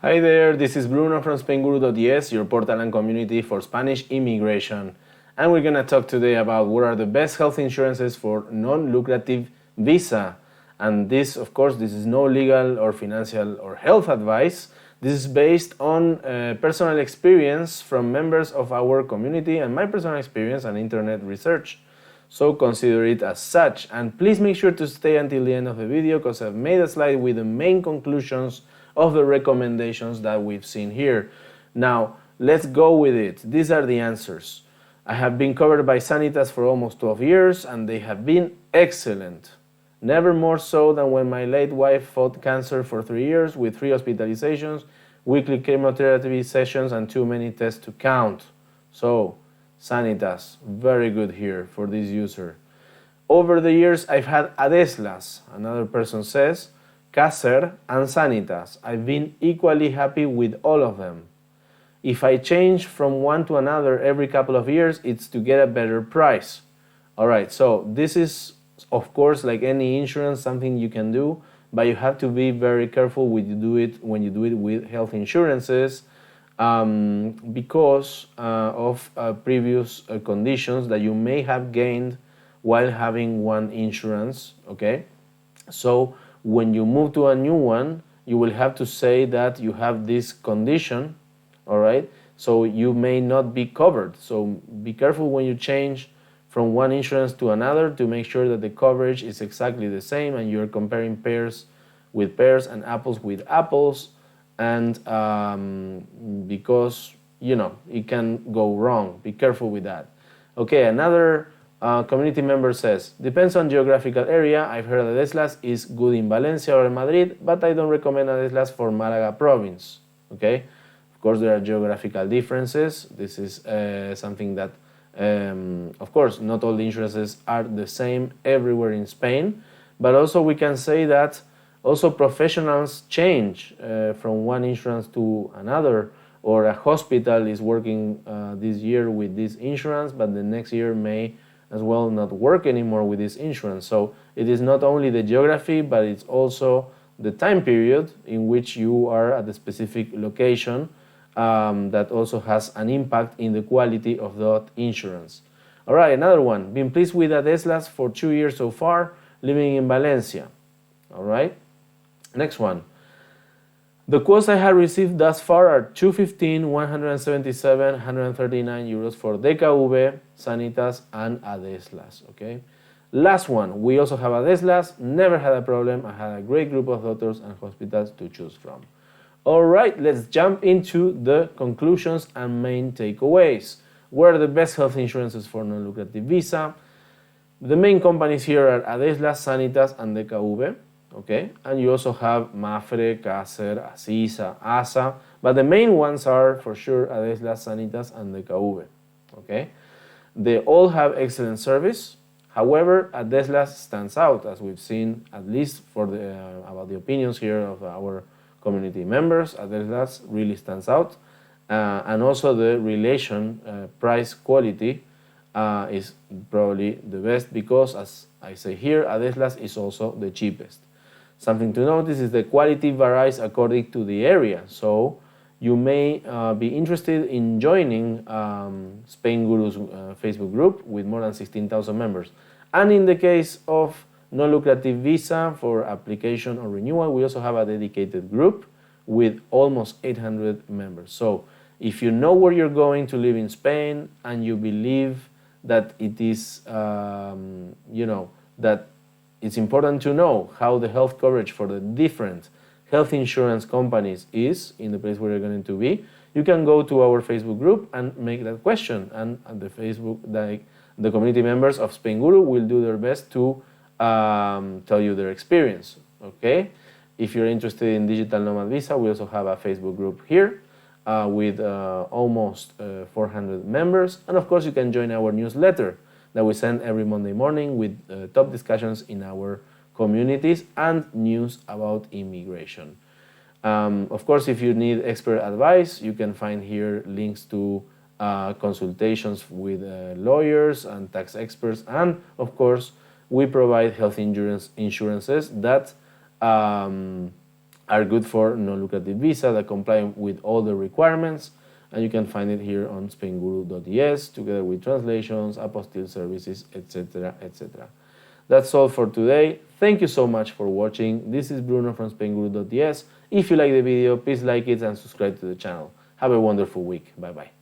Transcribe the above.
Hi there, this is Bruno from Spainguru.es, your portal and community for Spanish immigration. And we're gonna talk today about what are the best health insurances for non-lucrative visa. And this, of course, this is no legal or financial or health advice. This is based on personal experience from members of our community and my personal experience and internet research. So consider it as such. And please make sure to stay until the end of the video because I've made a slide with the main conclusions of the recommendations that we've seen here. Now, let's go with it. These are the answers. I have been covered by Sanitas for almost 12 years and they have been excellent. Never more so than when my late wife fought cancer for 3 years with 3 hospitalizations, weekly chemotherapy sessions, and too many tests to count. So, Sanitas, very good here for this user. Over the years, I've had Adeslas, another person says, Caser, and Sanitas. I've been equally happy with all of them. If I change from one to another every couple of years, it's to get a better price. Alright, so this is, of course, like any insurance, something you can do, but you have to be very careful when you do it with health insurances because of previous conditions that you may have gained while having one insurance, okay? So when you move to a new one, you will have to say that you have this condition, all right? So you may not be covered. So be careful when you change from one insurance to another to make sure that the coverage is exactly the same and you're comparing pears with pears and apples with apples, and because, you know, it can go wrong. Be careful with that. Okay, another community member says, depends on geographical area. I've heard Adeslas is good in Valencia or Madrid, but I don't recommend Adeslas for Malaga province. Okay, of course there are geographical differences. This is something that, of course, not all the insurances are the same everywhere in Spain, but also we can say that also professionals change from one insurance to another, or a hospital is working this year with this insurance, but the next year may as well not work anymore with this insurance. So it is not only the geography, but it's also the time period in which you are at the specific location that also has an impact in the quality of that insurance. All right, another one. Been pleased with Adeslas for 2 years so far, living in Valencia. All right, next one. The quotes I have received thus far are 215, 177, 139 euros for DKV, Sanitas, and Adeslas. Okay. Last one. We also have Adeslas. Never had a problem. I had a great group of doctors and hospitals to choose from. All right, let's jump into the conclusions and main takeaways. What are the best health insurances for non-lucrative visa? The main companies here are Adeslas, Sanitas, and DKV. Okay, and you also have Mafre, Caser, Asisa, ASA, but the main ones are for sure Adeslas, Sanitas, and DKV. Okay, they all have excellent service. However, Adeslas stands out, as we've seen, at least for the about the opinions here of our community members. Adeslas really stands out, and also the relation price quality is probably the best because, as I say here, Adeslas is also the cheapest. Something to notice is the quality varies according to the area. So you may be interested in joining Spainguru's Facebook group with more than 16,000 members. And in the case of non-lucrative visa for application or renewal, we also have a dedicated group with almost 800 members. So if you know where you're going to live in Spain and you believe that it is, that it's important to know how the health coverage for the different health insurance companies is in the place where you're going to be, you can go to our Facebook group and make that question. And the the community members of Spainguru will do their best to tell you their experience. Okay? If you're interested in digital nomad visa, we also have a Facebook group here with almost 400 members. And of course, you can join our newsletter that we send every Monday morning with top discussions in our communities and news about immigration. Of course, if you need expert advice, you can find here links to consultations with lawyers and tax experts. And of course, we provide health insurances that are good for non-lucrative visa that comply with all the requirements, and you can find it here on spainguru.es together with translations, apostille services, etc., etc. That's all for today. Thank you so much for watching. This is Bruno from spainguru.es. If you like the video, please like it and subscribe to the channel. Have a wonderful week. Bye bye.